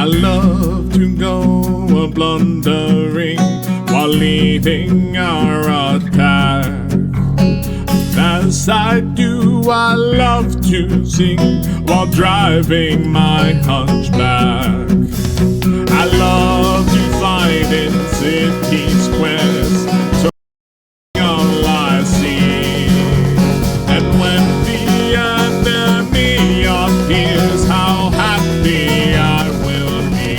I love to go blundering while leading our attack. As I do, I love to sing while driving my hunchback. I love to fight in city squares, so all I see. And when the enemy appears, how happy I will be.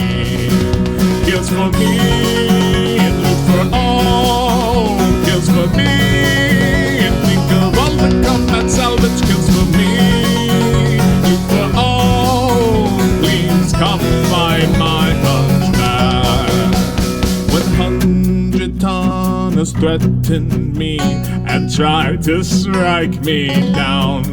Kills for me, loot for all, kills for me. Combat salvage kills for me. You for all, please come find my hunchback. When 100 tonners threaten me and try to strike me down,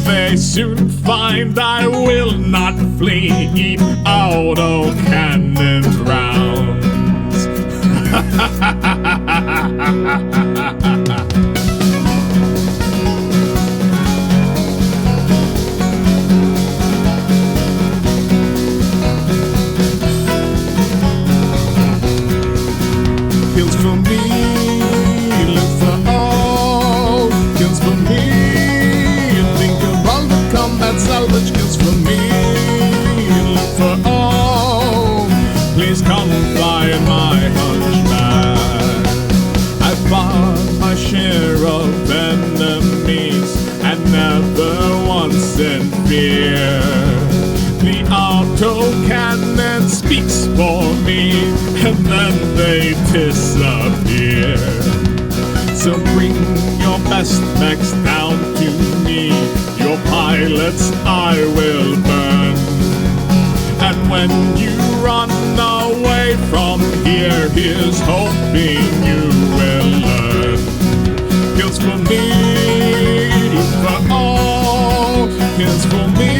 they soon find I will not flee, eat auto cannon rounds. Kills for me, live for all, kills for me. Think about the combat salvage, kills for me, live for all. Please come find my hunchback. I fought my share of enemies and never once in fear. The auto cannon speaks for me, and then they disappear. So bring your best mechs down to me, your pilots I will burn. And when you run away from here, here's hoping you will learn. Kills for me, loot for all, kills for me.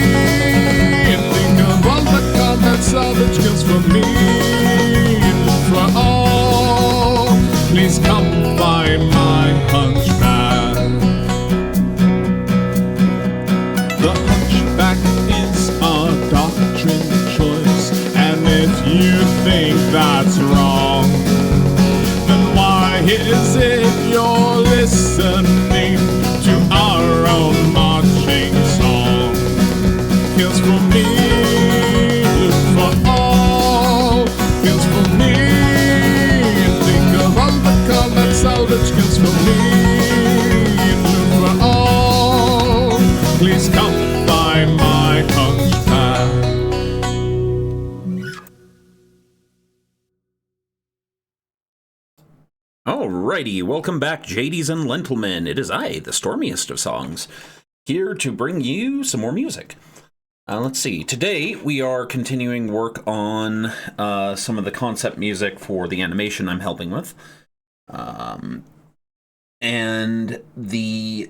Salvage kills for me, for all. Please come find my hunchback. The hunchback is a doctrine choice, and if you think that's wrong, then why is it you're listening to our own marching song? Kills for me. For all, kills for me. Think of all the combat salvage kills for me. Look for all. Please come find my hunchback. Alrighty, welcome back, JDs and Lentilmen. It is I, the stormiest of songs, here to bring you some more music. Let's see. Today, we are continuing work on some of the concept music for the animation I'm helping with. And the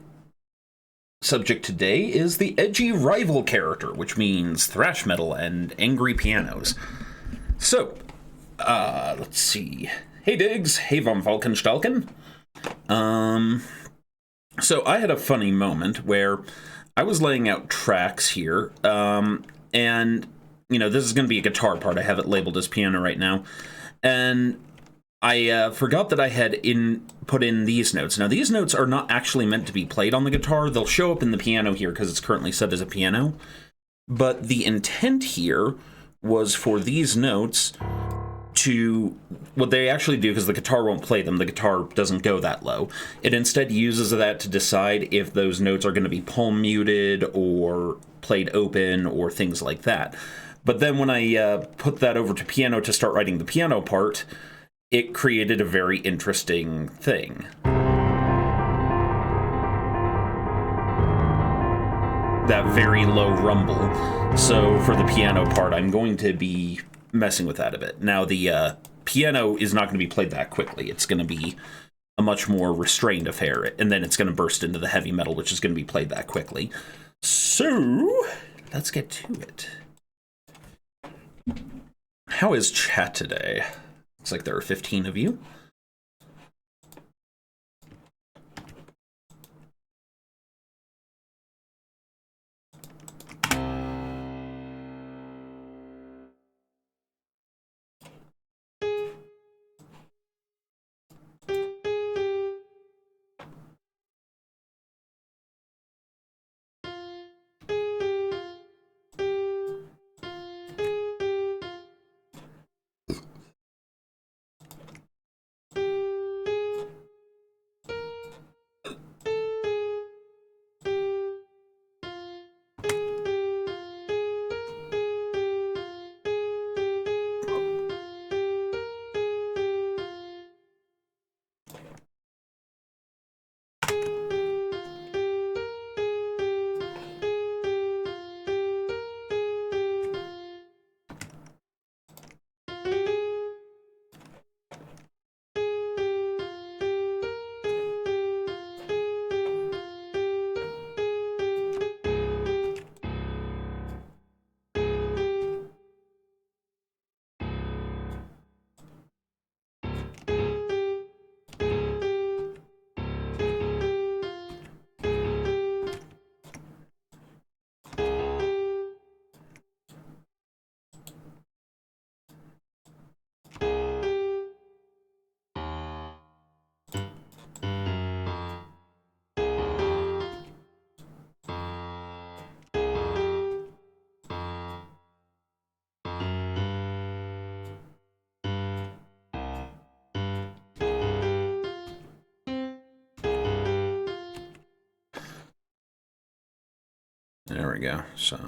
subject today is the edgy rival character, which means thrash metal and angry pianos. So, let's see. Hey, Diggs. Hey, von Falkenstalken. So, I had a funny moment where I was laying out tracks here, and, you know, this is going to be a guitar part. I have it labeled as piano right now. And I forgot that I had put in these notes. Now, these notes are not actually meant to be played on the guitar. They'll show up in the piano here because it's currently set as a piano. But the intent here was for these notes to, what they actually do, because the guitar won't play them, the guitar doesn't go that low. It instead uses that to decide if those notes are going to be palm muted or played open or things like that. But then when I put that over to piano to start writing the piano part, it created a very interesting thing. That very low rumble. So for the piano part, I'm going to be messing with that a bit. Now, the piano is not going to be played that quickly. It's going to be a much more restrained affair, and then it's going to burst into the heavy metal, which is going to be played that quickly. So, let's get to it. How is chat today? Looks like there are 15 of you. There we go. So.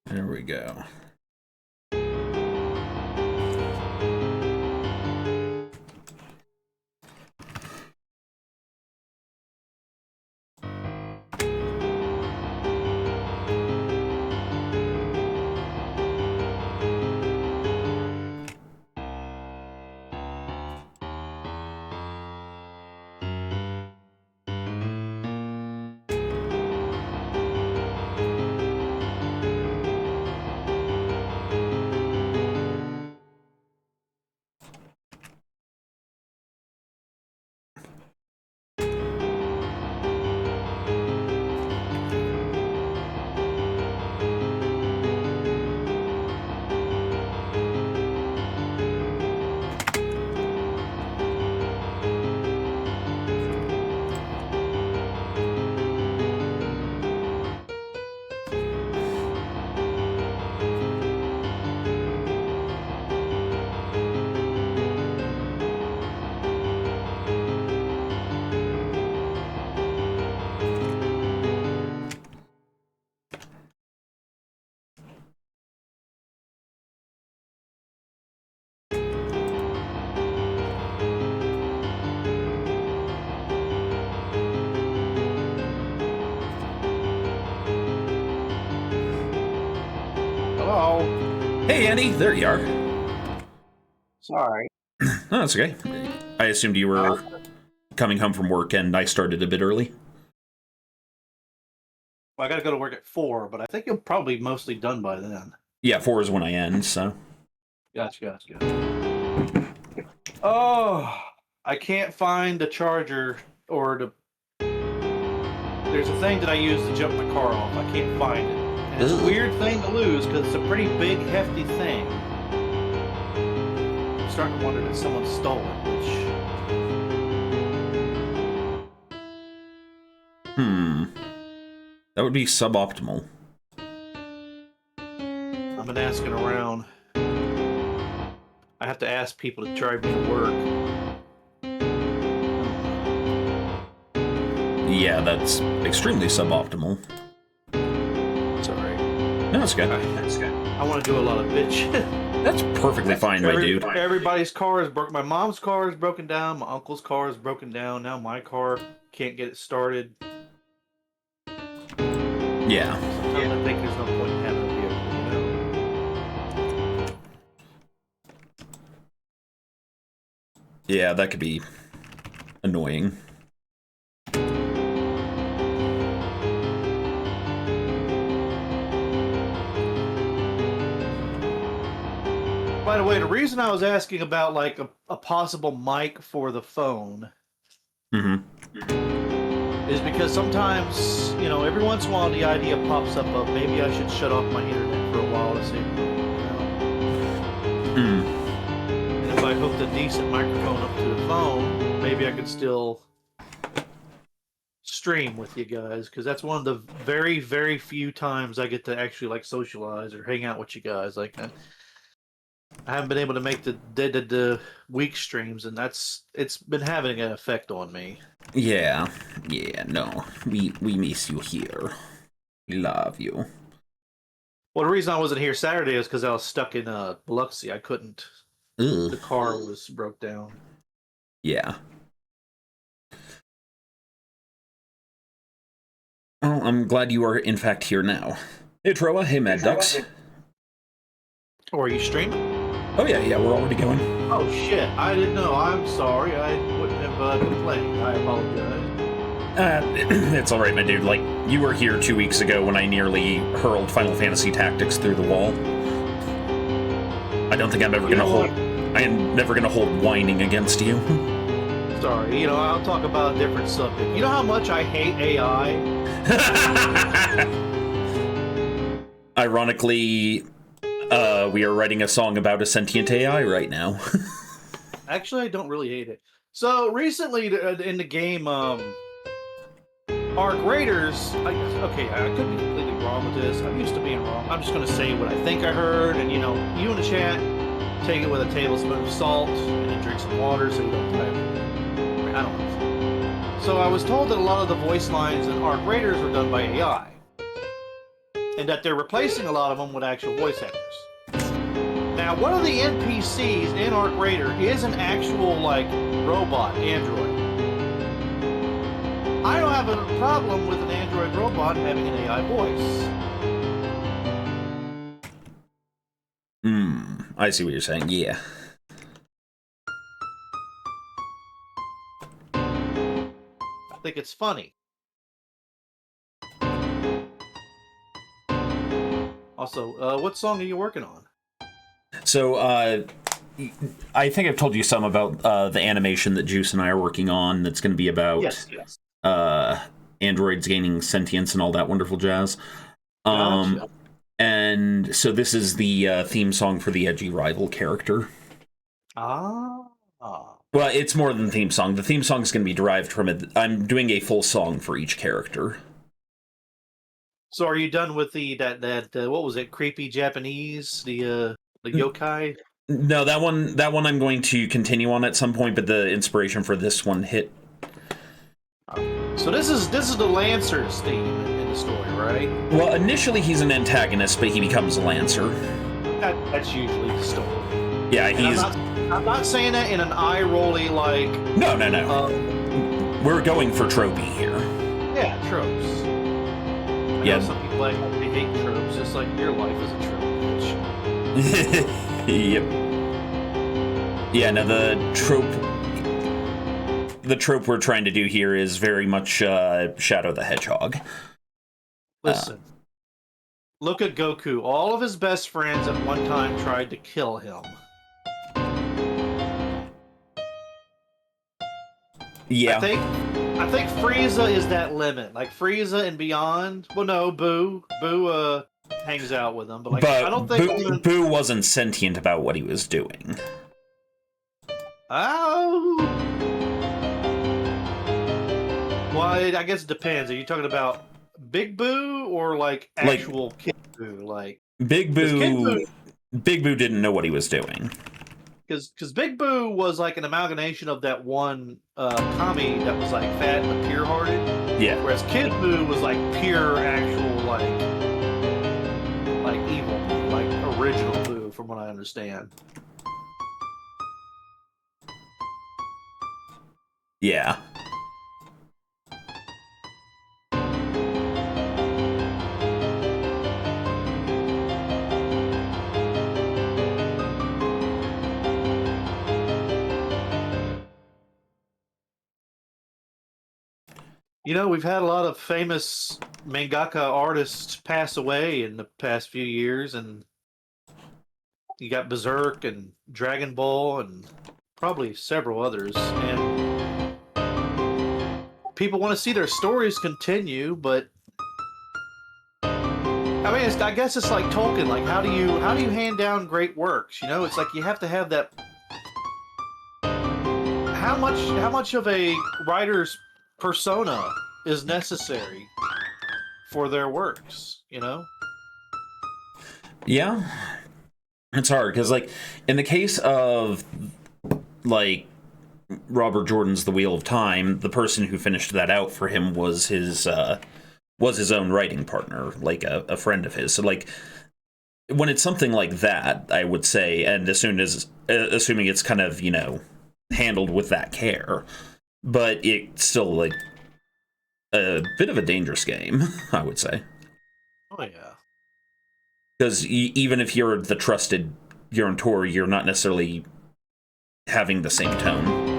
There we go. Hello. Hey, Andy. There you are. Sorry. Oh, that's okay. I assumed you were coming home from work, and I started a bit early. Well, I got to go to work at 4, but I think you'll probably be mostly done by then. Yeah, 4 is when I end, so. Gotcha. Oh, I can't find the charger or the. There's a thing that I use to jump my car off. I can't find it. And it's a weird thing to lose because it's a pretty big, hefty thing. I'm starting to wonder if someone stole it, That would be suboptimal. I've been asking around. I have to ask people to drive me to work. Yeah, that's extremely suboptimal. Sorry. No, that's good. I want to do a lot of bitch. That's perfectly fine, my dude. Everybody's car is broken. My mom's car is broken down. My uncle's car is broken down. Now my car can't get it started. Yeah. Sometimes I think there's no point in having a vehicle, you know? Yeah, that could be annoying. By the way, the reason I was asking about like a possible mic for the phone is because sometimes, you know, every once in a while the idea pops up of maybe I should shut off my internet for a while to see, you know. And if I hooked a decent microphone up to the phone, maybe I could still stream with you guys, because that's one of the very, very few times I get to actually like socialize or hang out with you guys. Like, I haven't been able to make the week streams, and it's been having an effect on me. Yeah, no, we miss you here. We love you. Well, the reason I wasn't here Saturday is because I was stuck in Biloxi. I couldn't. Ugh. The car was broke down. Yeah. Well, I'm glad you are in fact here now. Hey Troa, hey Mad Ducks. Or are you streaming? Oh yeah, we're already going. Oh shit, I didn't know. I'm sorry. I wouldn't have complained. I apologize. It's alright, my dude. Like, you were here 2 weeks ago when I nearly hurled Final Fantasy Tactics through the wall. I don't think I'm ever gonna hold... I am never gonna hold whining against you. Sorry, I'll talk about a different subject. You know how much I hate AI? Ironically, we are writing a song about a sentient AI right now. Actually, I don't really hate it. So, recently in the game, Arc Raiders, I could be completely wrong with this. I'm used to being wrong. I'm just going to say what I think I heard, and you in the chat, take it with a tablespoon of salt, and then drink some water so you don't die. I don't know. So I was told that a lot of the voice lines in Arc Raiders were done by AI, and that they're replacing a lot of them with actual voice actors. Now, one of the NPCs in Arc Raider is an actual, robot, android. I don't have a problem with an android robot having an AI voice. I see what you're saying, yeah. I think it's funny. Also, what song are you working on? So, I think I've told you some about the animation that Juice and I are working on that's going to be about Yes. androids gaining sentience and all that wonderful jazz. Gotcha. And so this is the theme song for the Edgy rival character. Ah. Well, it's more than theme song. The theme song is going to be derived from it. I'm doing a full song for each character. So are you done with that what was it, creepy Japanese, the yokai? No, that one I'm going to continue on at some point, but the inspiration for this one hit. So this is the Lancer's theme in the story, right? Well, initially he's an antagonist, but he becomes a Lancer. That's usually the story. Yeah, And I'm not saying that in an eye-rolly No. We're going for tropey here. Yeah, tropes. I know some people they hate tropes, just like your life is a trope, bitch. Yep. Yeah, no, the trope we're trying to do here is very much Shadow the Hedgehog. Listen, look at Goku. All of his best friends at one time tried to kill him. Yeah. I think Frieza is that limit. Like Frieza and beyond. Well, no, Boo hangs out with him, but I don't think Boo wasn't sentient about what he was doing. Oh. Well, I guess it depends. Are you talking about Big Boo or actual Kid Boo? Big Boo didn't know what he was doing. Because Big Boo was an amalgamation of that one kami that was fat but pure-hearted. Yeah. Whereas Kid Boo was pure, actual evil, original Boo, from what I understand. Yeah. We've had a lot of famous mangaka artists pass away in the past few years, and you got Berserk and Dragon Ball and probably several others. And people want to see their stories continue, but I guess it's like Tolkien. How do you hand down great works? It's you have to have that how much of a writer's persona is necessary for their works, you know? Yeah. It's hard, because, like, in the case of, like, Robert Jordan's The Wheel of Time, the person who finished that out for him was his own writing partner, like a friend of his. So, like, when it's something like that, I would say, and assuming it's kind of, you know, handled with that care, but it's still, like, a bit of a dangerous game, I would say. Oh yeah. Because even if you're the trusted guarantor, you're not necessarily having the same tone.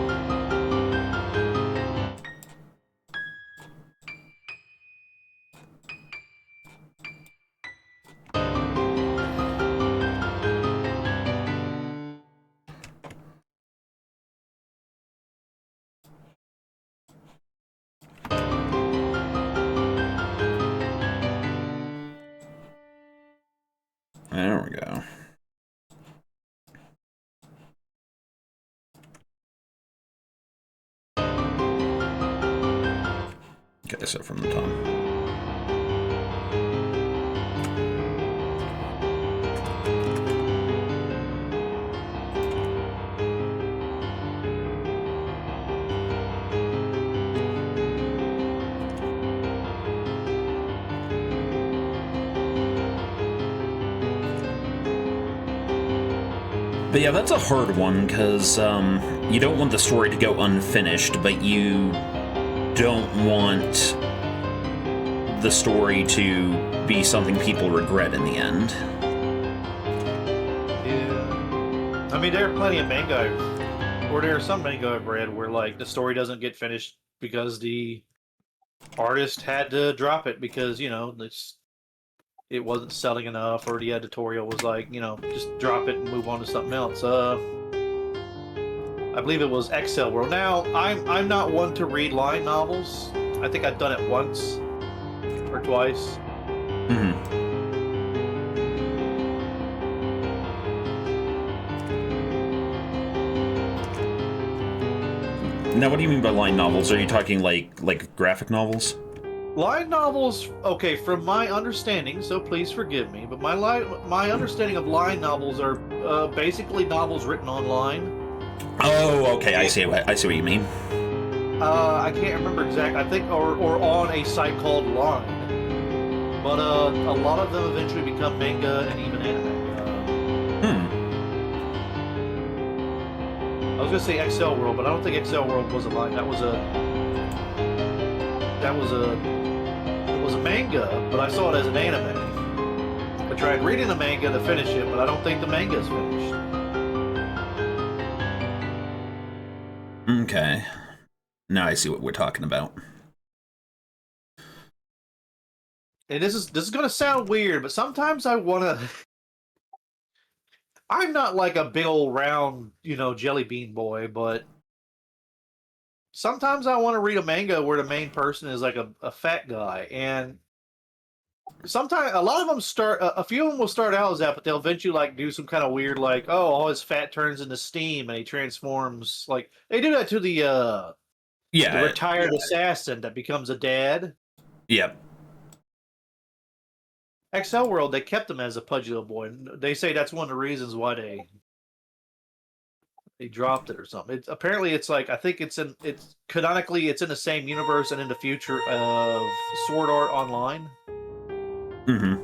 There we go. Okay, so from the top. But yeah, that's a hard one, because you don't want the story to go unfinished, but you don't want the story to be something people regret in the end. Yeah. I mean, there are plenty of manga, or there are some manga I've read where, like, the story doesn't get finished because the artist had to drop it because, you know, it wasn't selling enough, or the editorial was like, you know, just drop it and move on to something else. I believe it was Excel World. Now, I'm not one to read line novels. I think I've done it once or twice. Mm-hmm. Now, what do you mean by line novels? Are you talking like graphic novels? Line novels, okay, from my understanding, so please forgive me, but my understanding of line novels are basically novels written online. Oh, okay, I see what you mean. I can't remember exactly. I think, or on a site called Line. But a lot of them eventually become manga and even anime. I was gonna say Excel World, but I don't think Excel World was a line. It was a manga, but I saw it as an anime. I tried reading the manga to finish it, but I don't think the manga is finished. Okay. Now I see what we're talking about. And this is gonna sound weird, but sometimes I wanna. I'm not like a big old round, you know, jelly bean boy, but sometimes I want to read a manga where the main person is like a fat guy, and sometimes a lot of them a few of them will start out as that, but they'll eventually like do some kind of weird, like, oh, all his fat turns into steam and he transforms. Like they do that to the retired assassin that becomes a dad. Yep. XL World, they kept him as a pudgy little boy. They say that's one of the reasons why they dropped it or something. Apparently it's like, I think it's canonically it's in the same universe and in the future of Sword Art Online. Mm-hmm.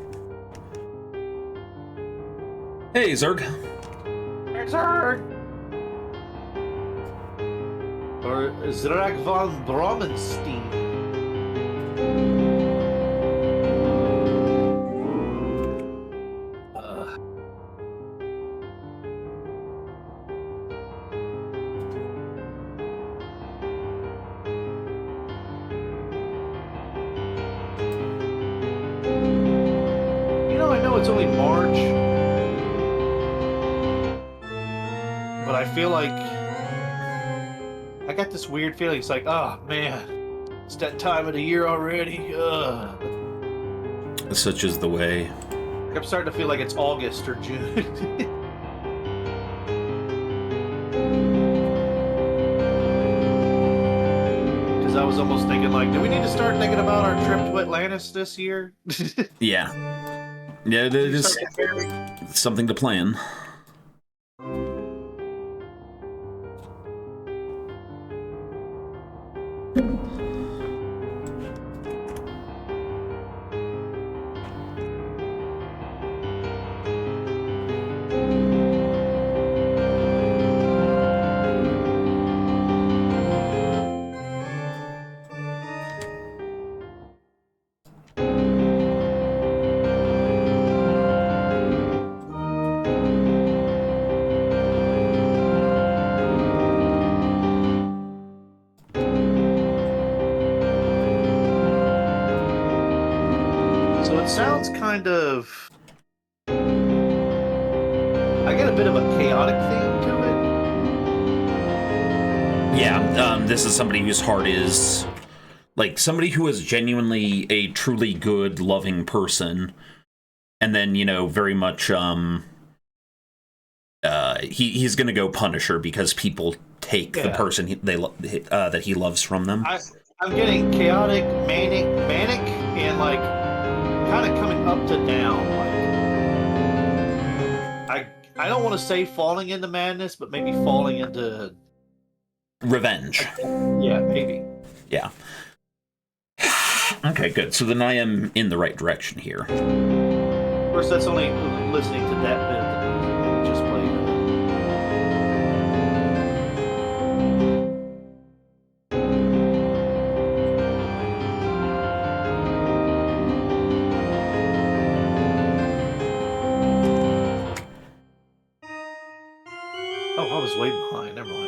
Hey, Zerg. Hey, Zerg! Or Zrag von Bromenstein. It's only March, but I feel like I got this weird feeling. It's like, oh man, it's that time of the year already. Ugh. Such is the way. I'm starting to feel like it's August or June. because I was almost thinking, like, do we need to start thinking about our trip to Atlantis this year? Yeah. Yeah, it is something to plan. So it sounds kind of... I get a bit of a chaotic theme to it. Yeah, this is somebody whose heart is... like, somebody who is genuinely a truly good, loving person. And then, you know, very much, he's gonna go Punisher because people take the person that he loves from them. I'm getting chaotic, manic, and, like, kind of coming up to down. Like, I don't want to say falling into madness, but maybe falling into... revenge. Yeah, maybe. Yeah. Okay, good. So then I am in the right direction here. Of course, that's only listening to that bit of the music that we just played. Oh, I was way behind. Never mind.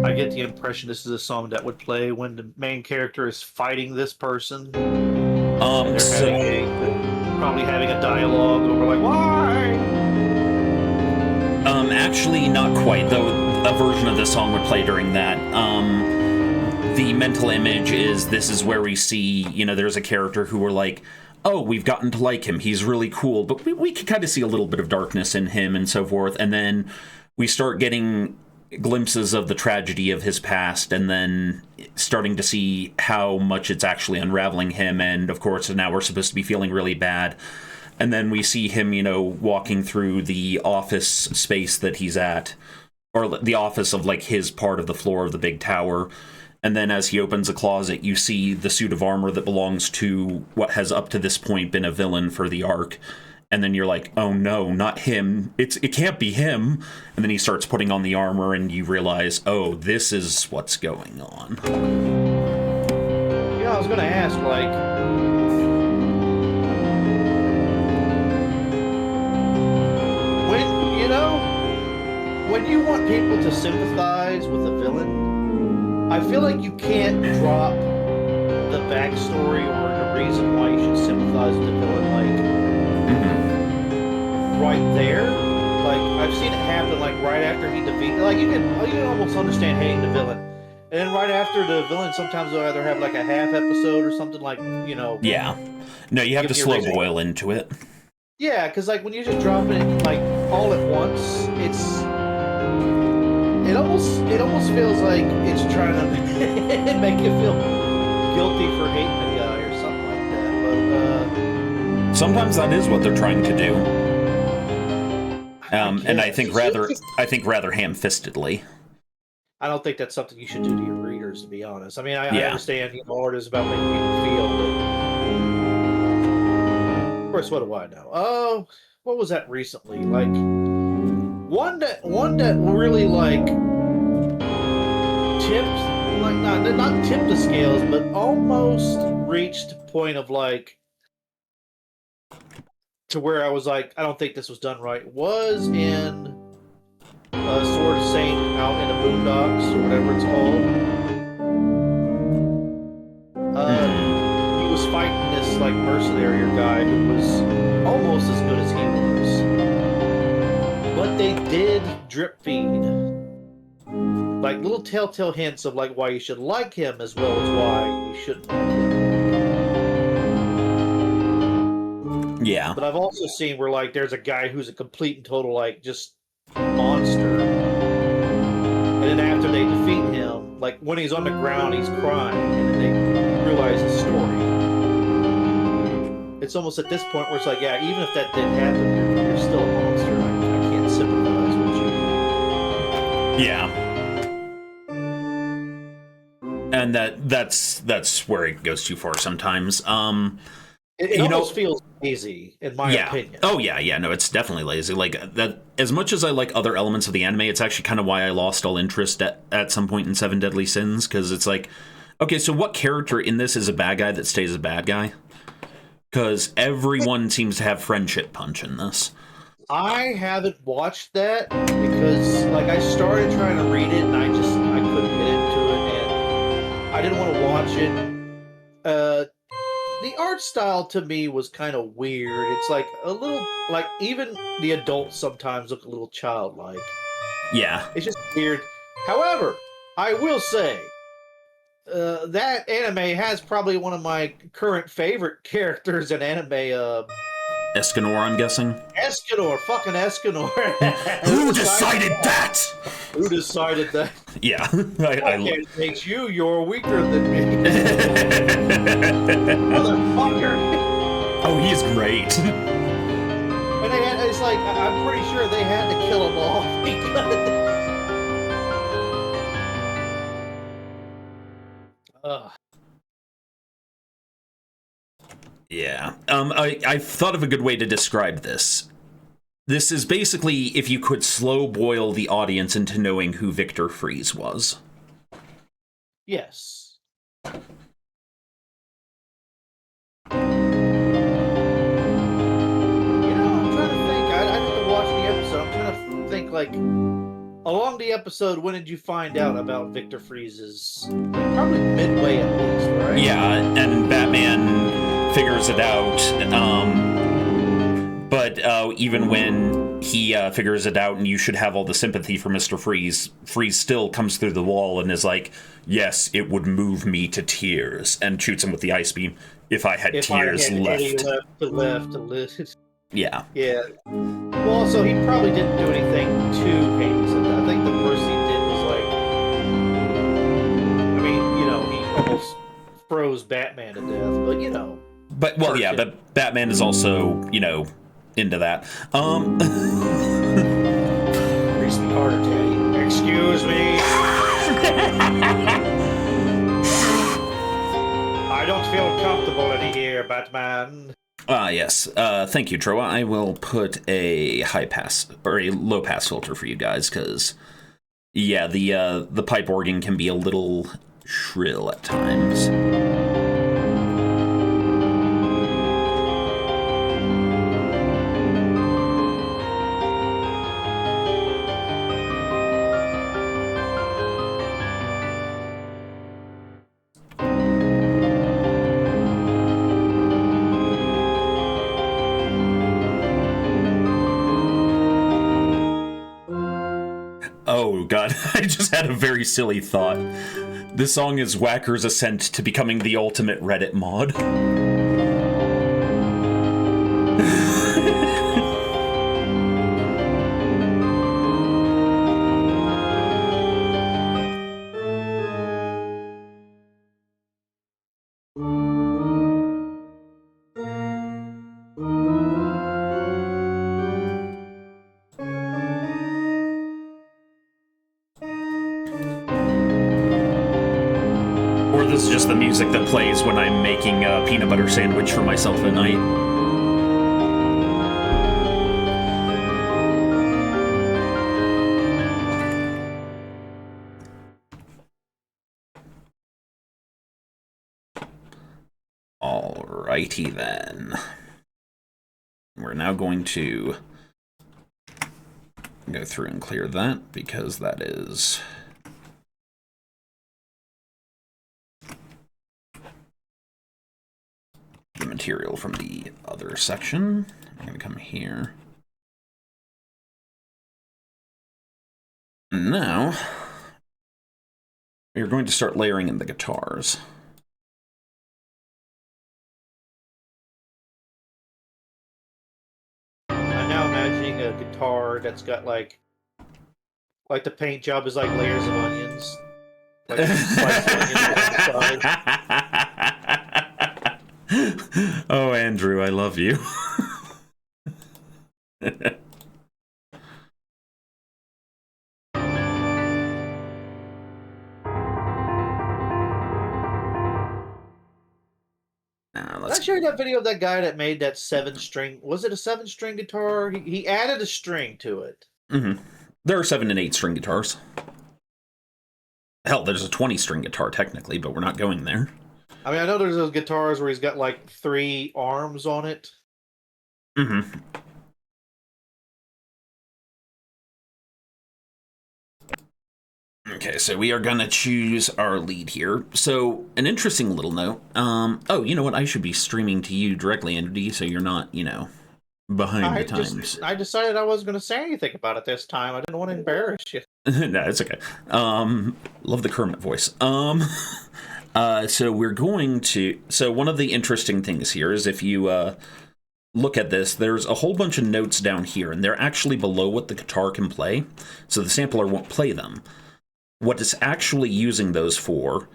I get the impression this is a song that would play when the main character is fighting this person. They're probably having a dialogue over like, why? Actually, not quite, though a version of the song would play during that. The mental image is, this is where we see, you know, there's a character who we're like, oh, we've gotten to like him, he's really cool, but we can kind of see a little bit of darkness in him and so forth, and then we start getting glimpses of the tragedy of his past, and then starting to see how much it's actually unraveling him, and of course now we're supposed to be feeling really bad. And then we see him, you know, walking through the office space that he's at, or the office of, like, his part of the floor of the big tower. And then as he opens a closet, you see the suit of armor that belongs to what has up to this point been a villain for the Ark. And then you're like, oh no, not him. It can't be him. And then he starts putting on the armor, and you realize, oh, this is what's going on. You know, I was going to ask, like, when you want people to sympathize with a villain, I feel like you can't drop the backstory or the reason why you should sympathize with the villain, like, right there. Like, I've seen it happen, like, right after he defeats... Like, you can almost understand hating the villain. And then right after the villain, sometimes they'll either have, like, a half episode or something, like, you know... Yeah. No, you have to slow boil into it. Yeah, because, like, when you're just dropping it, like, all at once, it almost feels like it's trying to make you feel guilty for hating the guy or something like that. But sometimes that is what they're trying to do. And I think rather ham-fistedly. I don't think that's something you should do to your readers, to be honest. I mean, I understand, you know, art is about making people feel, but of course, what do I know? Oh, what was that recently? Like one that really, like, tipped, like, not tipped the scales, but almost reached the point of, like, to where I was like, I don't think this was done right, was in Sword Saint out in the Boondocks, or whatever it's called. was fighting this like mercenary guy who was almost as good as he was, but they did drip feed like little telltale hints of like why you should like him as well as why you shouldn't like him. Yeah. But I've also seen where like there's a guy who's a complete and total like just monster, and then after they defeat him, like when he's on the ground, he's crying, and then you realize the story. It's almost at this point where it's like, yeah, even if that didn't happen, you're still a monster. I can't sympathize with you. Yeah. And that's where it goes too far sometimes. It almost feels lazy, in my opinion. Oh yeah, no, it's definitely lazy. Like that. As much as I like other elements of the anime, it's actually kind of why I lost all interest at some point in Seven Deadly Sins, because it's like, okay, so what character in this is a bad guy that stays a bad guy? Because everyone seems to have friendship punch in this. I haven't watched that because, like, I started trying to read it and I couldn't get into it, and I didn't want to watch it. The art style to me was kind of weird. It's like a little, like, even the adults sometimes look a little childlike. Yeah. It's just weird. However, I will say, that anime has probably one of my current favorite characters in anime. Escanor, I'm guessing. Escanor, fucking Escanor. Who decided that? Who decided that? Yeah, I can't take you. You're weaker than me. Motherfucker. Oh, he's great. And it's like, I'm pretty sure they had to kill them all because. Yeah. I've thought of a good way to describe this. This is basically if you could slow boil the audience into knowing who Victor Freeze was. Yes. I'm trying to think. I didn't watch the episode. I'm trying to think, like, along the episode, when did you find out about Victor Freeze's? Probably midway at least, right? Yeah, and Batman figures it out. But even when he figures it out and you should have all the sympathy for Mr. Freeze, Freeze still comes through the wall and is like, yes, it would move me to tears, and shoots him with the ice beam if I had tears left. Yeah. Yeah. Well, so he probably didn't do anything to Hades. I think the worst he did was like, I mean, he almost froze Batman to death, but But but Batman is also, into that. Grease me harder, Daddy. Excuse me. I don't feel comfortable in here, Batman. Yes. Thank you, Troa. I will put a high pass or a low pass filter for you guys, because the pipe organ can be a little shrill at times. Oh god, I just had a very silly thought. This song is Whacker's ascent to becoming the ultimate Reddit mod. Or this is just the music that plays when I'm making a peanut butter sandwich for myself at night. Alrighty then. We're now going to go through and clear that, because that is... material from the other section. I'm going to come here. Now, we're going to start layering in the guitars. I'm now imagining a guitar that's got like the paint job is like layers of onions. Like sliced onions on the side. Oh, Andrew, I love you. Did I show you that video of that guy that made that 7-string? Was it a 7-string guitar? He added a string to it. Mm-hmm. There are 7 and 8 string guitars. Hell, there's a 20-string guitar technically, but we're not going there. I mean, I know there's those guitars where he's got like 3 arms on it. Mm-hmm. Okay, so we are gonna choose our lead here. So, an interesting little note. Oh, you know what? I should be streaming to you directly, Andy, so you're not, behind the times. I decided I wasn't going to say anything about it this time. I didn't want to embarrass you. No, it's okay. Love the Kermit voice. So we're going to... So one of the interesting things here is if you look at this, there's a whole bunch of notes down here, and they're actually below what the guitar can play, so the sampler won't play them. What it's actually using those for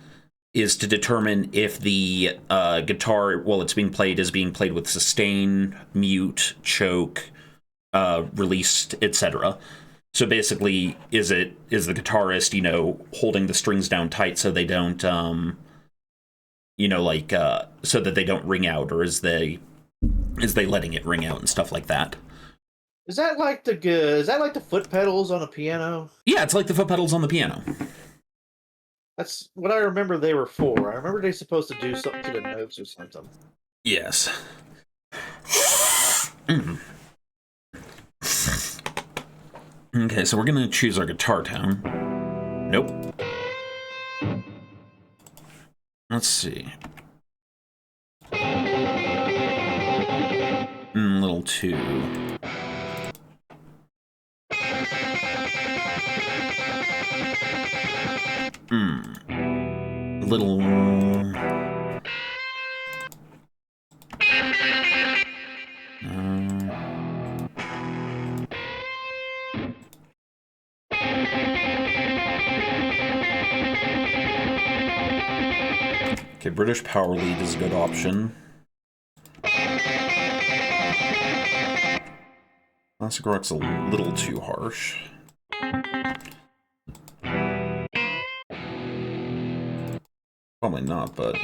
is to determine if the guitar, while it's being played, is being played with sustain, mute, choke, released, etc. So basically, is the guitarist, holding the strings down tight so they don't, so that they don't ring out, or is they letting it ring out and stuff like that? Is that like the foot pedals on a piano? Yeah, it's like the foot pedals on the piano. That's what I remember they were for. I remember they're supposed to do something to the notes or something. Yes. Mm. Okay, so we're going to choose our guitar tone. Nope. Let's see. A little too... Little... Okay, British Power Lead is a good option. Classic Rock's a little too harsh. Probably not, but...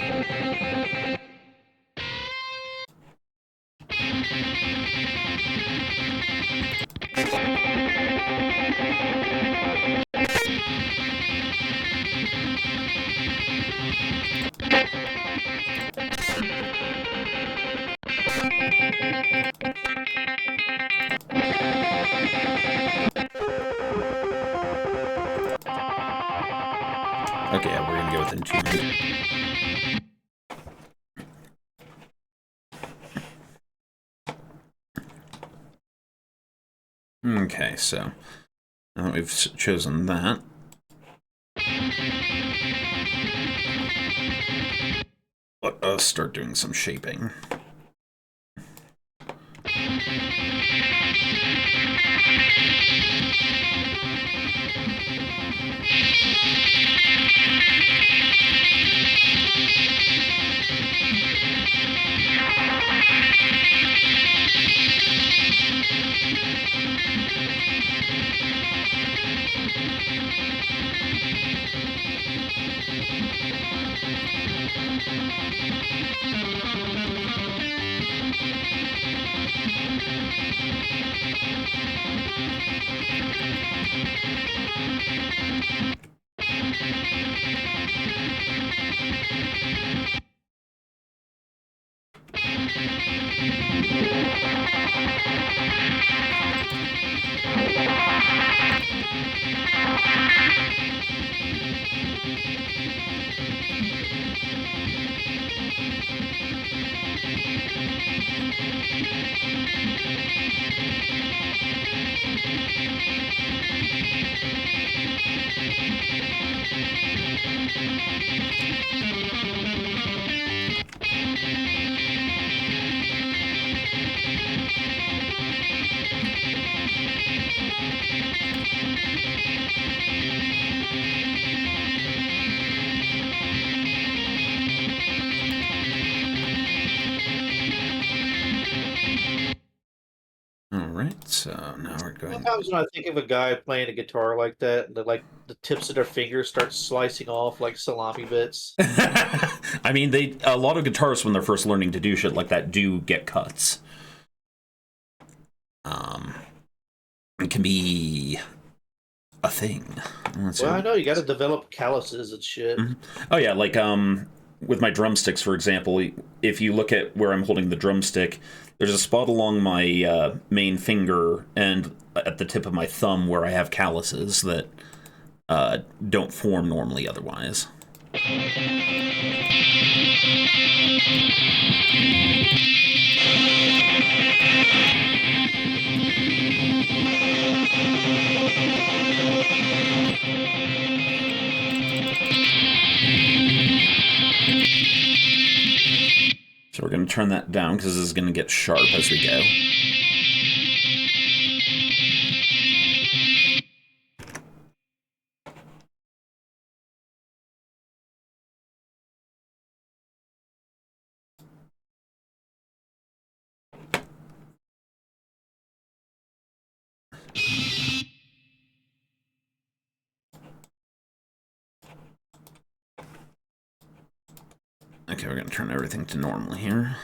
Okay, yeah, we're gonna go within 2 minutes. Okay, so now that we've chosen that, let us start doing some shaping. Alright, so now we're going... Sometimes when I think of a guy playing a guitar like that, and the tips of their fingers start slicing off like salami bits. I mean, a lot of guitarists, when they're first learning to do shit like that, do get cuts. It can be a thing. Well, I know, you gotta develop calluses and shit. Oh yeah, like, with my drumsticks, for example, if you look at where I'm holding the drumstick, there's a spot along my main finger and at the tip of my thumb where I have calluses that don't form normally otherwise. So we're going to turn that down because this is going to get sharp as we go. Okay, we're going to turn everything to normal here.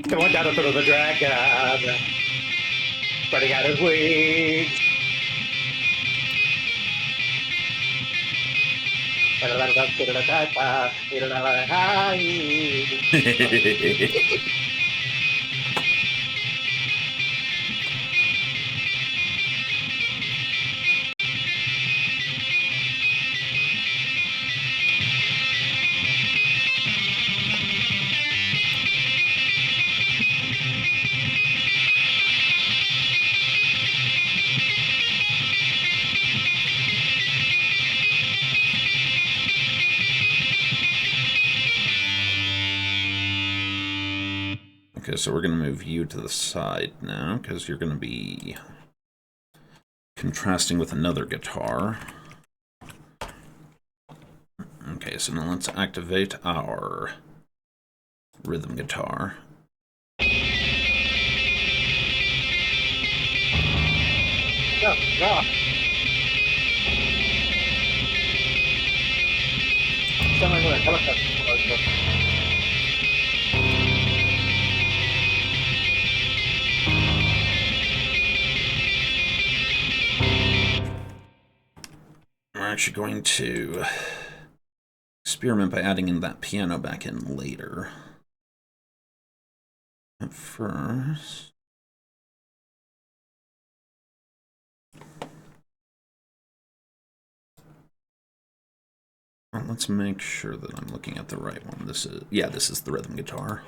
Going down through the dragon, spreading out his wings. Okay, so we're going to move you to the side now, because you're going to be contrasting with another guitar. Okay, so now let's activate our rhythm guitar. Oh, God. Sound like a helicopter. actually going to experiment by adding in that piano back in later. At first... Well, let's make sure that I'm looking at the right one. This is the rhythm guitar.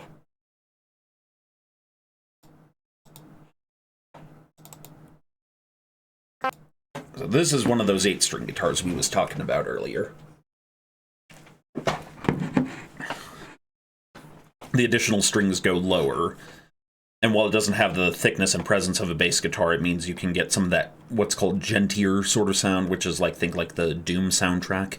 So this is one of those 8-string guitars we was talking about earlier. The additional strings go lower, and while it doesn't have the thickness and presence of a bass guitar, it means you can get some of that what's called gentier sort of sound, which is like, think like the Doom soundtrack.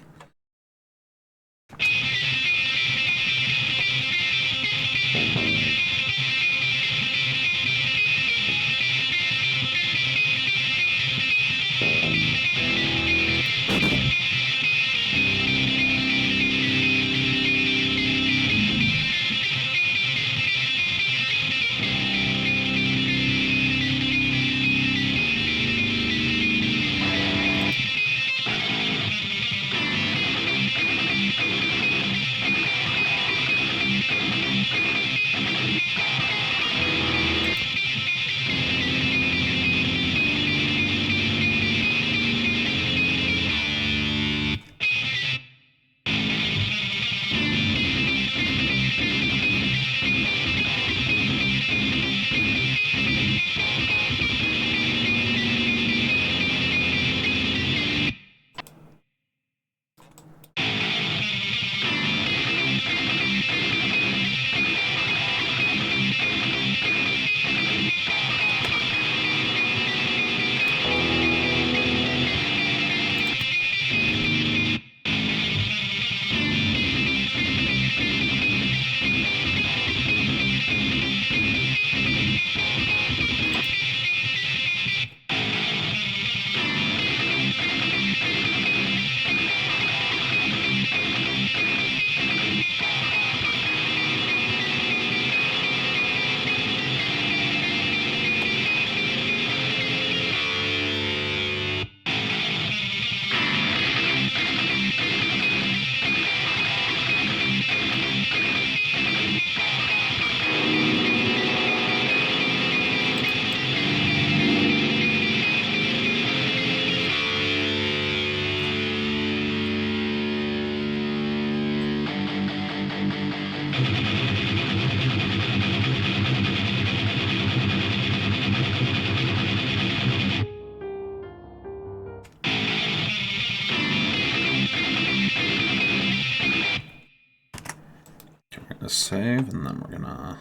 Save, and then we're gonna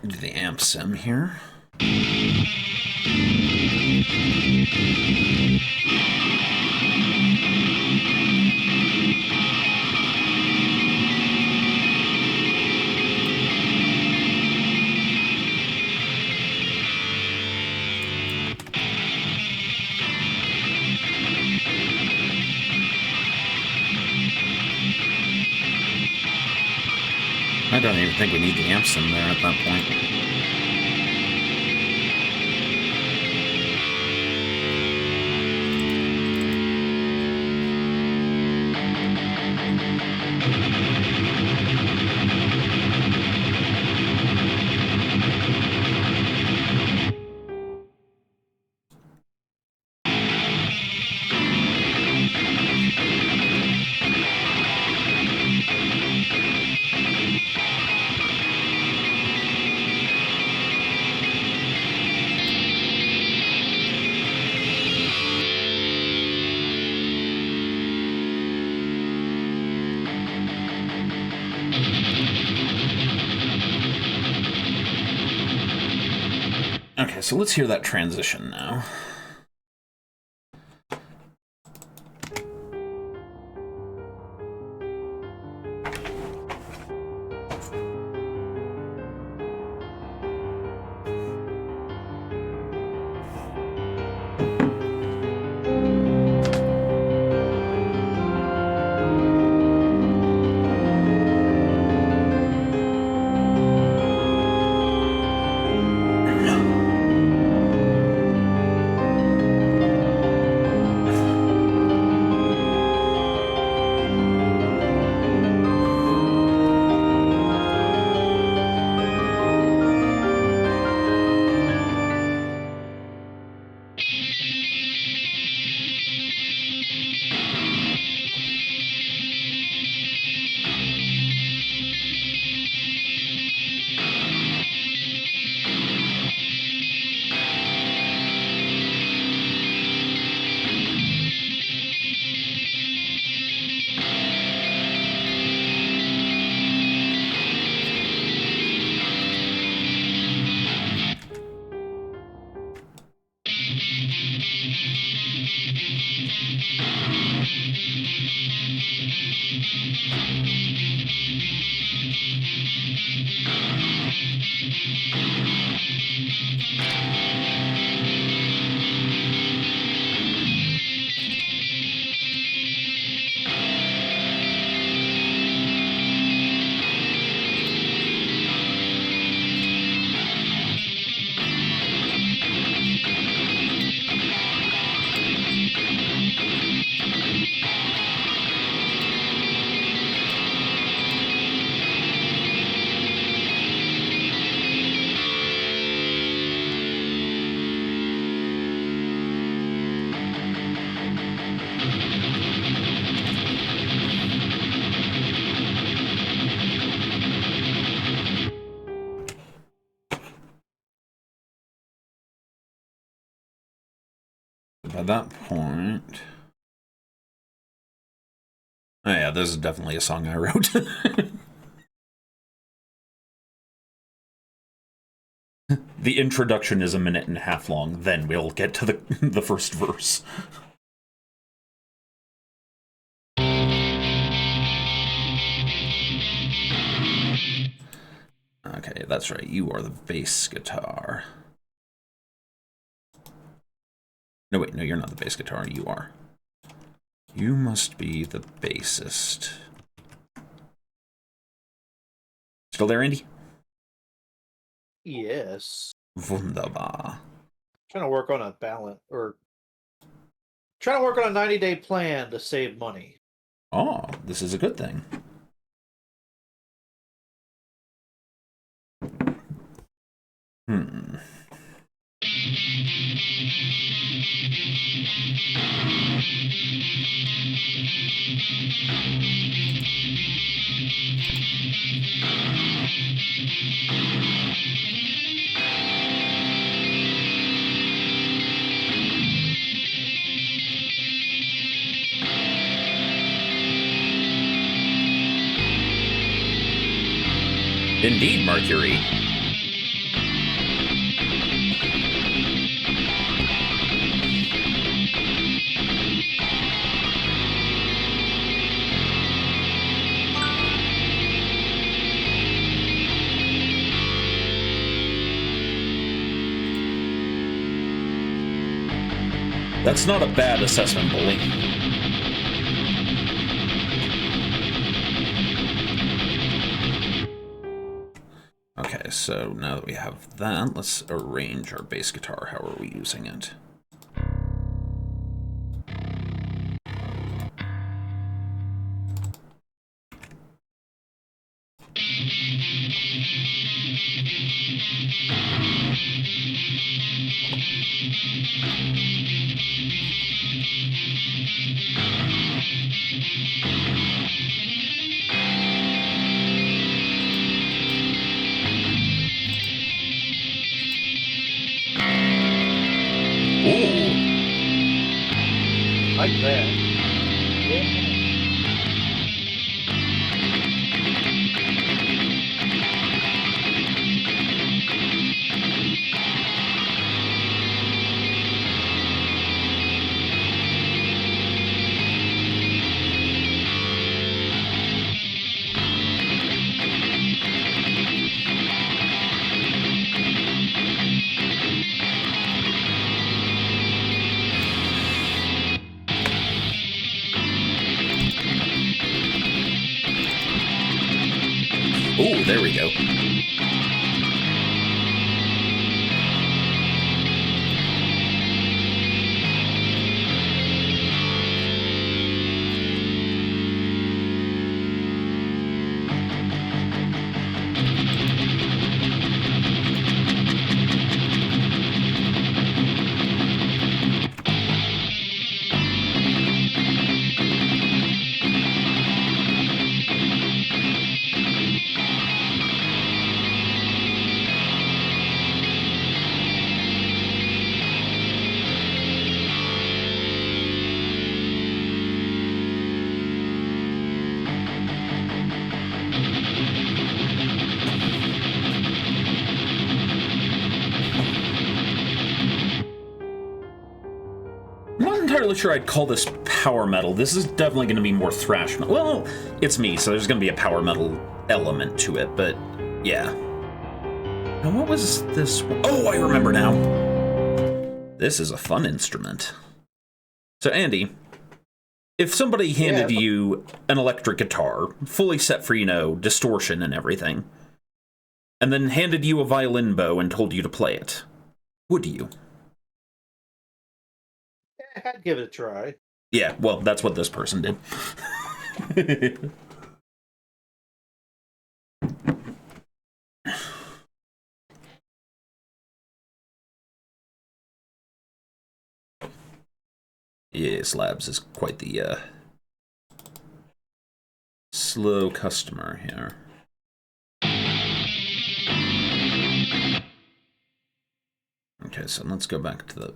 do the amp sim here. I don't even think we need the amp sim there at that point. Okay, so let's hear that transition now. By that point... Oh yeah, this is definitely a song I wrote. The introduction is 1.5 minutes long, then we'll get to the first verse. Okay, that's right, you are the bass guitar. No, wait, no, you're not the bass guitar, you are. You must be the bassist. Still there, Andy? Yes. Wunderbar. Trying to work on a balance, or trying to work on a 90-day plan to save money. Oh, this is a good thing. Indeed, Mercury. That's not a bad assessment, Bully. Okay, so now that we have that, let's arrange our bass guitar. How are we using it? Like that. Oh, there we go. entirely sure I'd call this power metal. This is definitely going to be more thrash metal. Well, it's me, so there's going to be a power metal element to it, but yeah. Now, what was this? Oh, I remember now. This is a fun instrument. So, Andy, if somebody handed you an electric guitar, fully set for, distortion and everything, and then handed you a violin bow and told you to play it, would you? I'd give it a try. Yeah, well, that's what this person did. Yeah, Slabs is quite the slow customer here. Okay, so let's go back to the...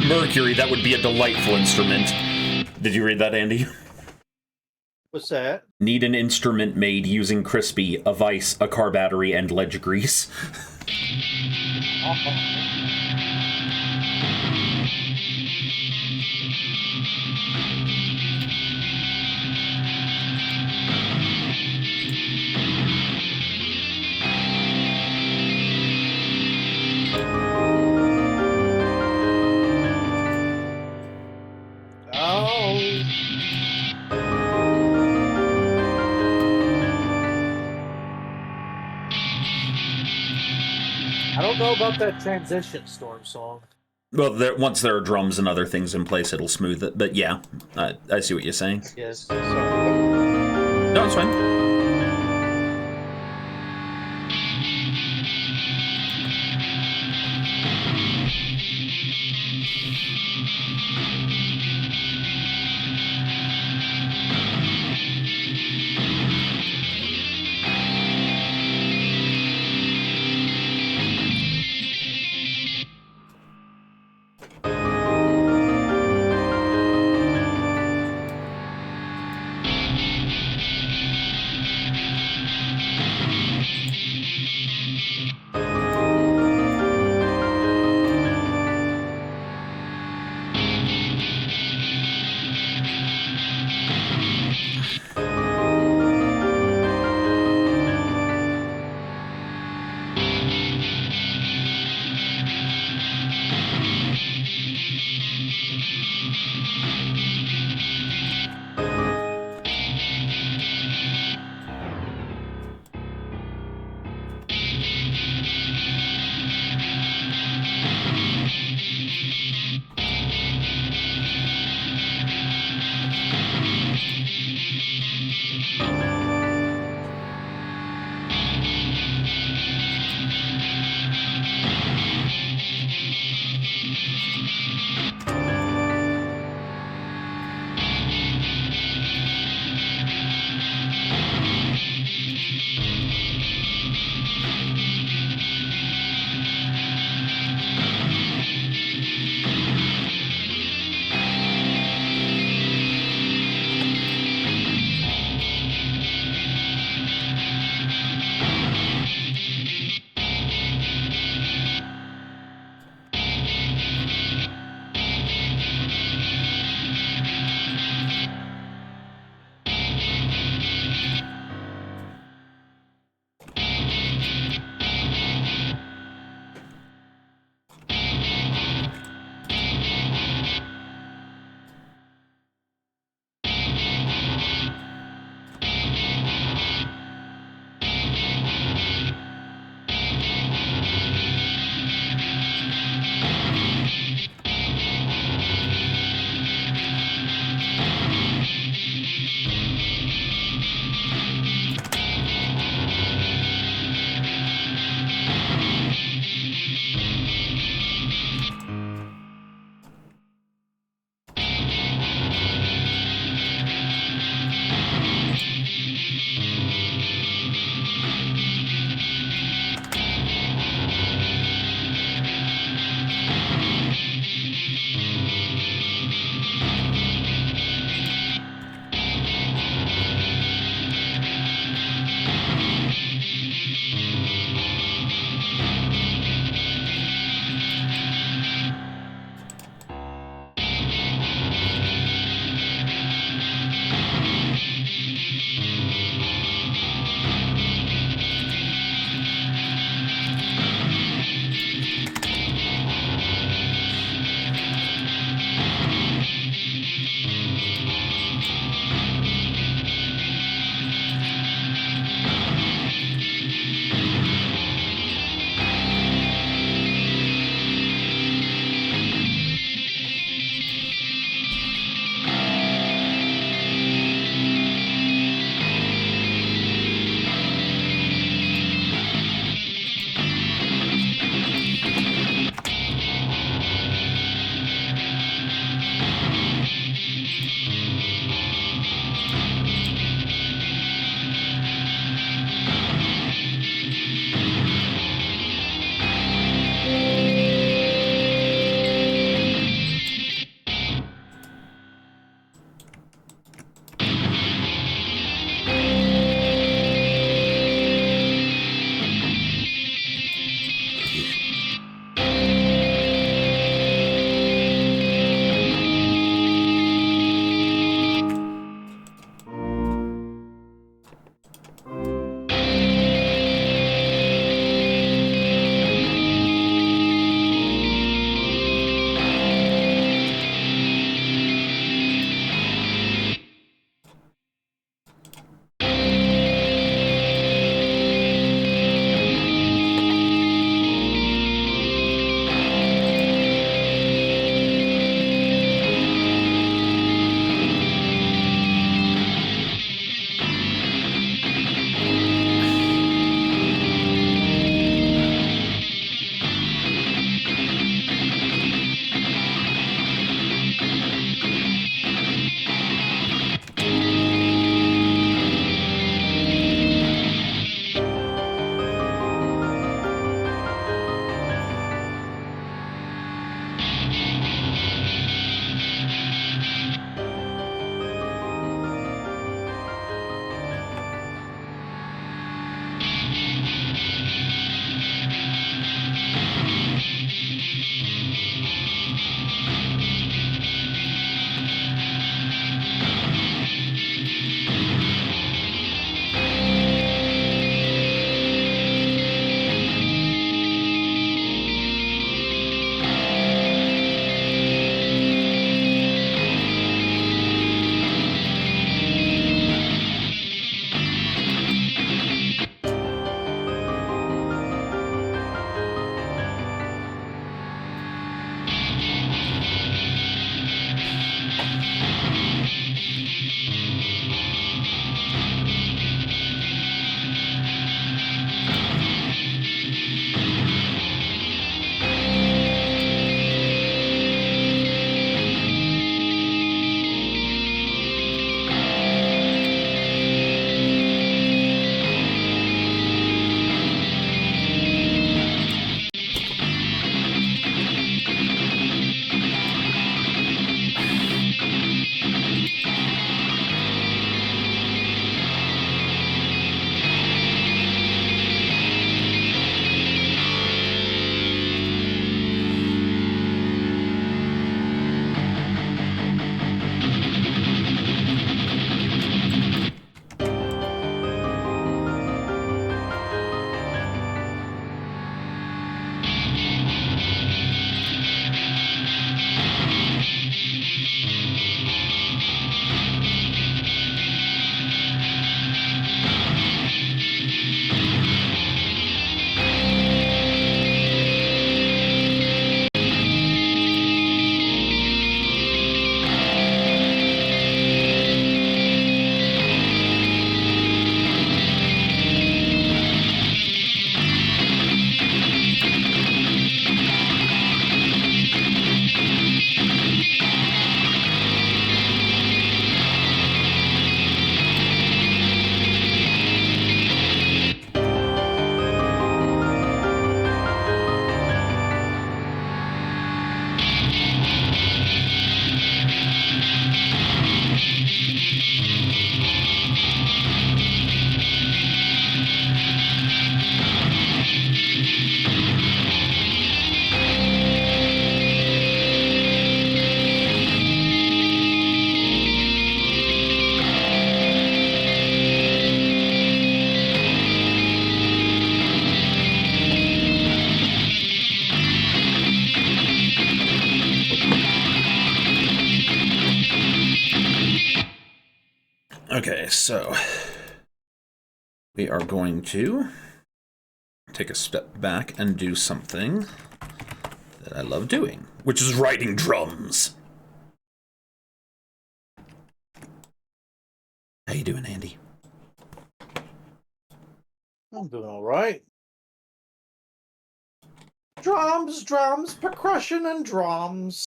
Mercury, that would be a delightful instrument. Did you read that, Andy? What's that? Need an instrument made using crispy, a vice, a car battery, and ledge grease. I don't know about that transition storm song. Well, once there are drums and other things in place, it'll smooth it. But yeah, I see what you're saying. Yes. Sorry. No, it's fine. Okay, so we are going to take a step back and do something that I love doing, which is writing drums. How you doing, Andy? I'm doing all right. Drums, drums, percussion and drums.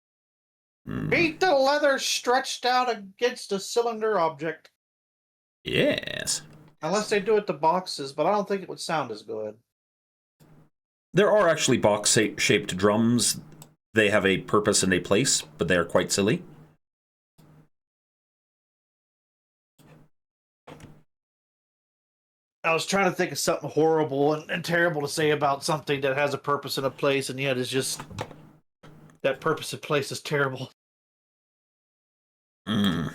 Beat the leather stretched out against a cylinder object. Yes. Unless they do it to boxes, but I don't think it would sound as good. There are actually box-shaped drums. They have a purpose and a place, but they are quite silly. I was trying to think of something horrible and terrible to say about something that has a purpose and a place, and yet it's just that purpose and place is terrible. Mm.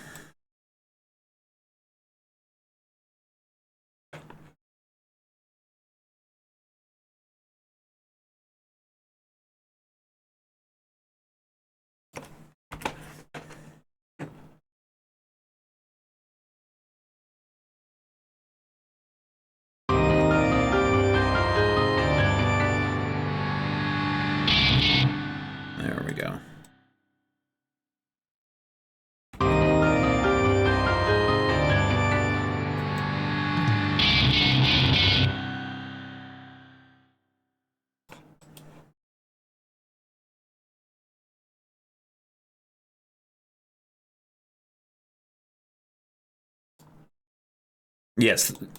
There we go.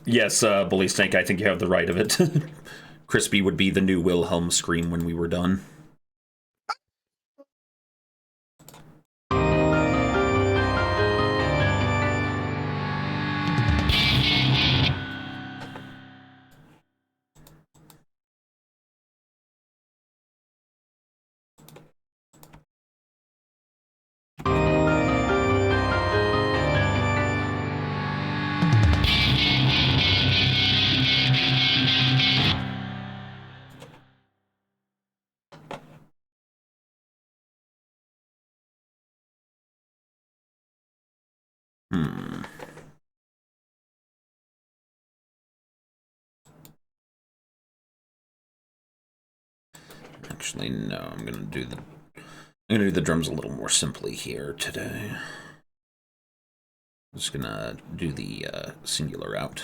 Yes, Bully Snake, I think you have the right of it. Crispy would be the new Wilhelm scream when we were done. Actually, no, I'm gonna do the drums a little more simply here today. I'm just gonna do the singular out.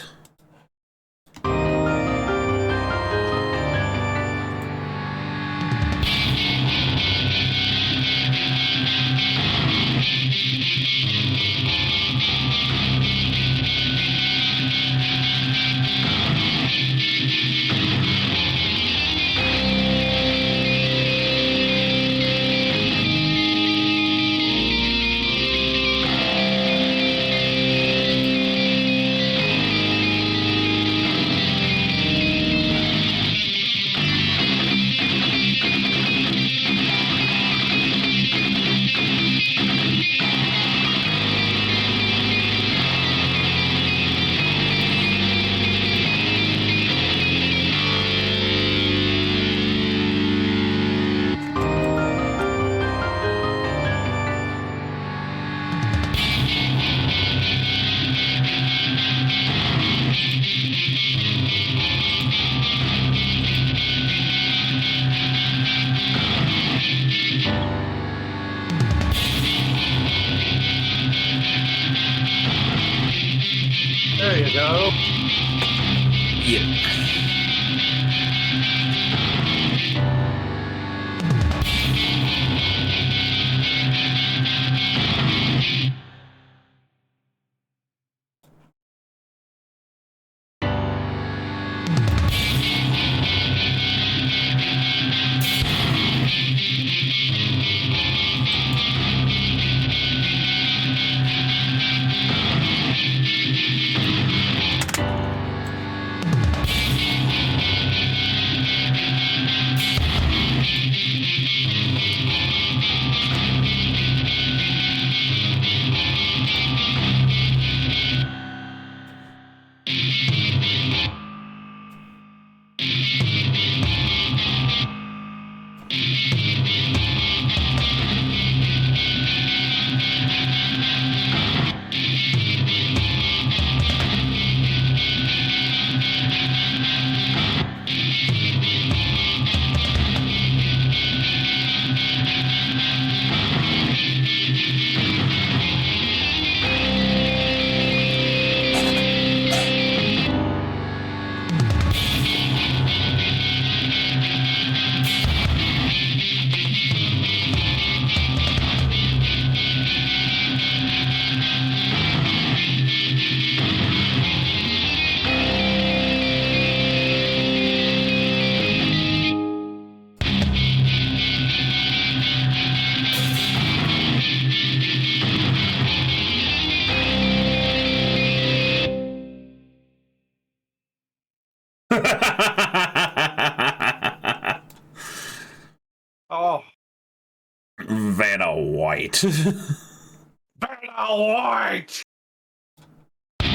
White. Vanna White!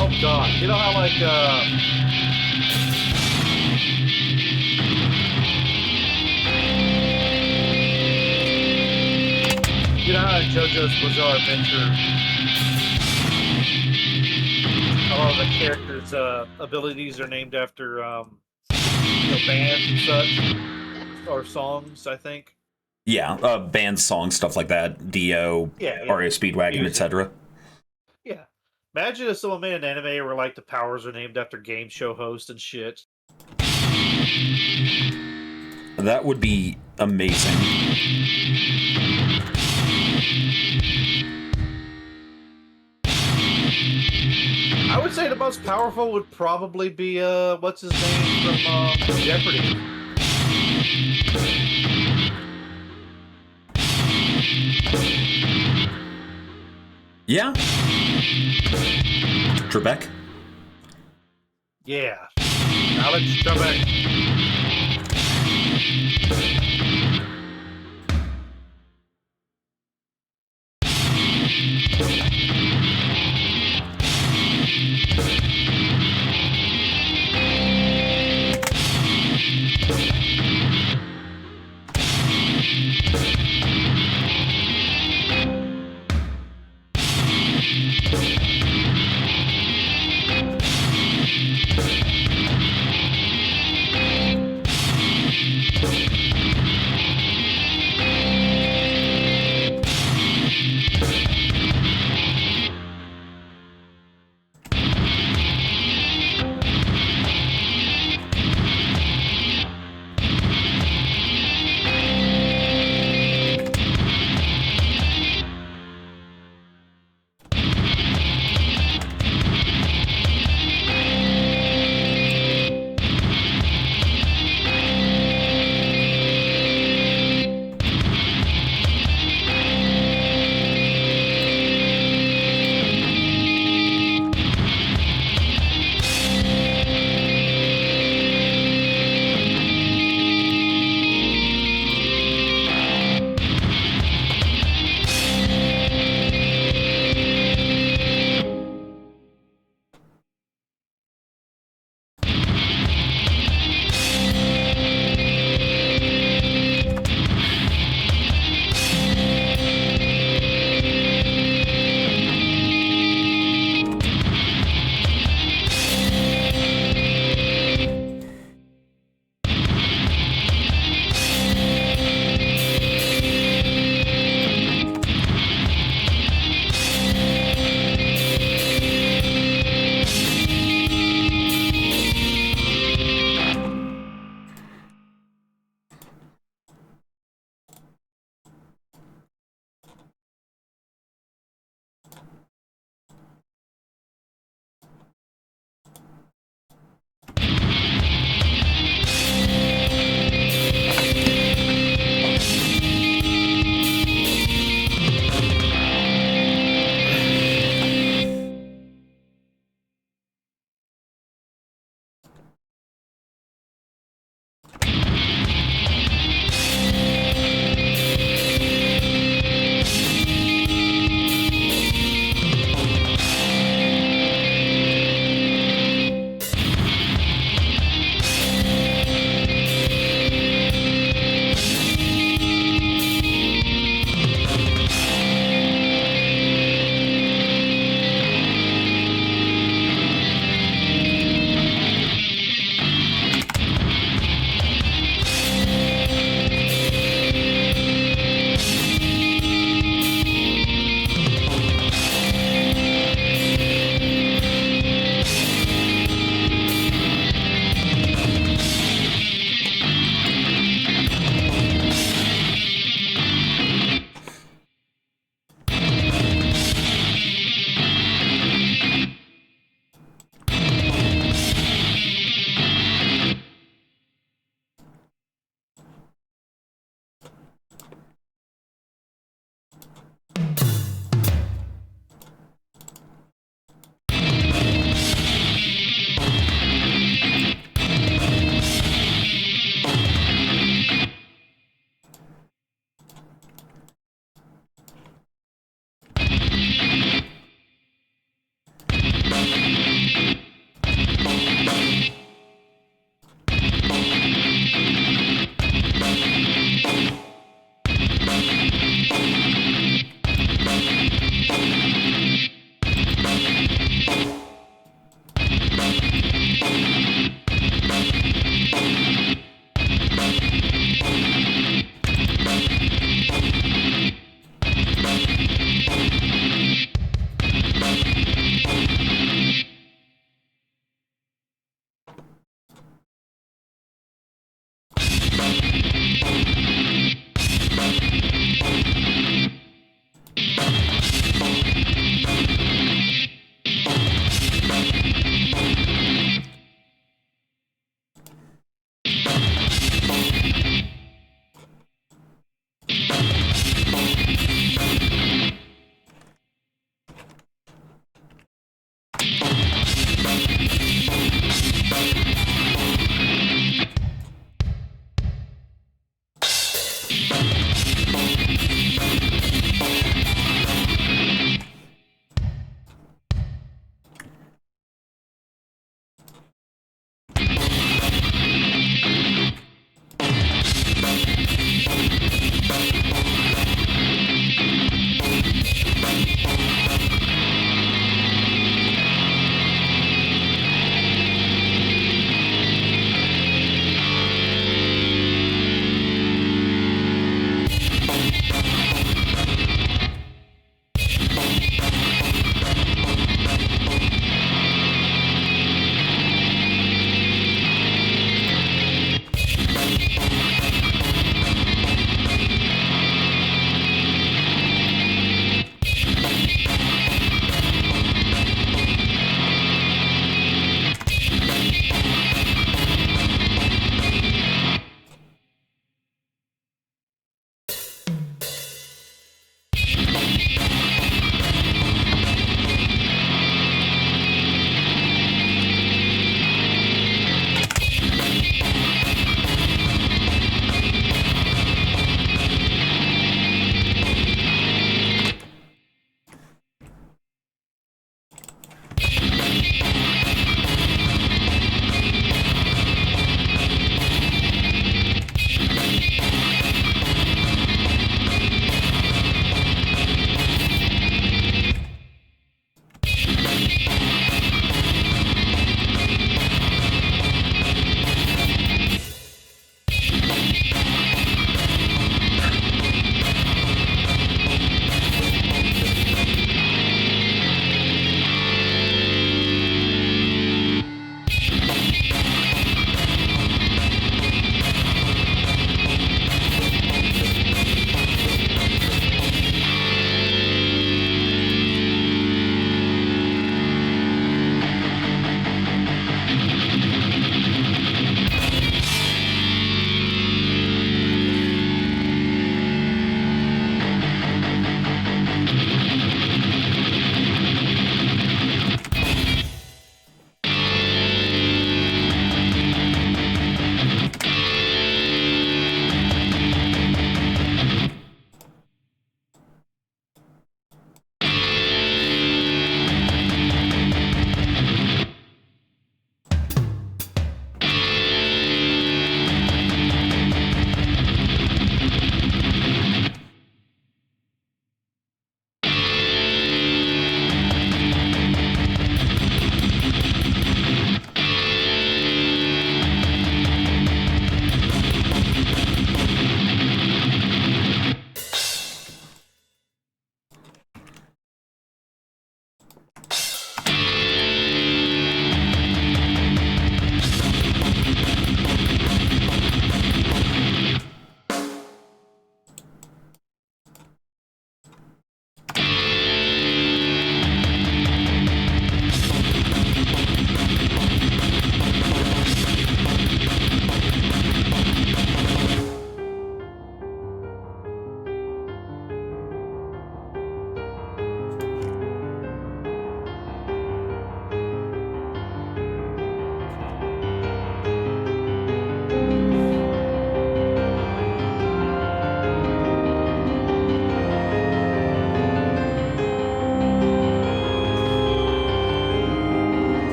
Oh god, you know how like you know how in JoJo's Bizarre Adventure a lot of the characters' abilities are named after bands and such or songs, I think. Yeah, band songs, stuff like that. Dio, Yeah, REO Speedwagon, music. etc. Yeah. Imagine if someone made an anime where like the powers are named after game show hosts and shit. That would be amazing. I would say the most powerful would probably be what's his name from Jeopardy. Yeah. Trebek? Yeah. Alex Trebek.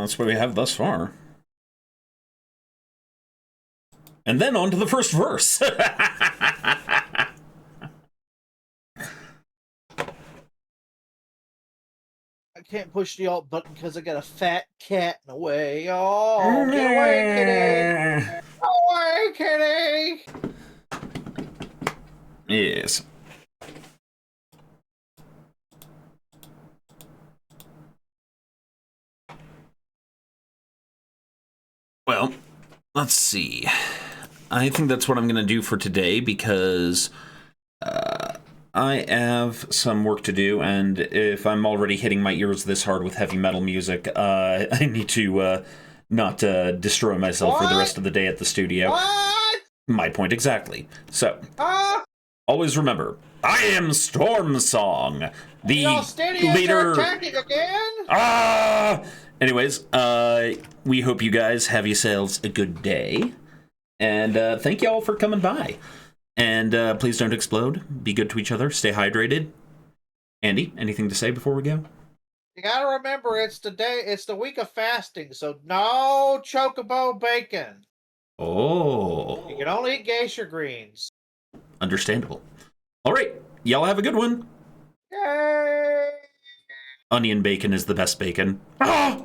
that's what we have thus far. And then on to the first verse. I can't push the alt button because I got a fat cat in the way. Oh, get away, kitty! Away, kitty! Yes. Well, let's see. I think that's what I'm going to do for today because I have some work to do, and if I'm already hitting my ears this hard with heavy metal music, I need to not destroy myself for the rest of the day at the studio. What? My point exactly. So, Ah! always remember, I am Storm Song, the Australians leader. are attacking again? Ah! Anyways, we hope you guys have yourselves a good day, and thank you all for coming by. And please don't explode. Be good to each other. Stay hydrated. Andy, anything to say before we go? You gotta remember, it's the week of fasting, so no chocobo bacon. Oh. You can only eat geisha greens. Understandable. All right. Y'all have a good one. Yay! Onion bacon is the best bacon. Ah!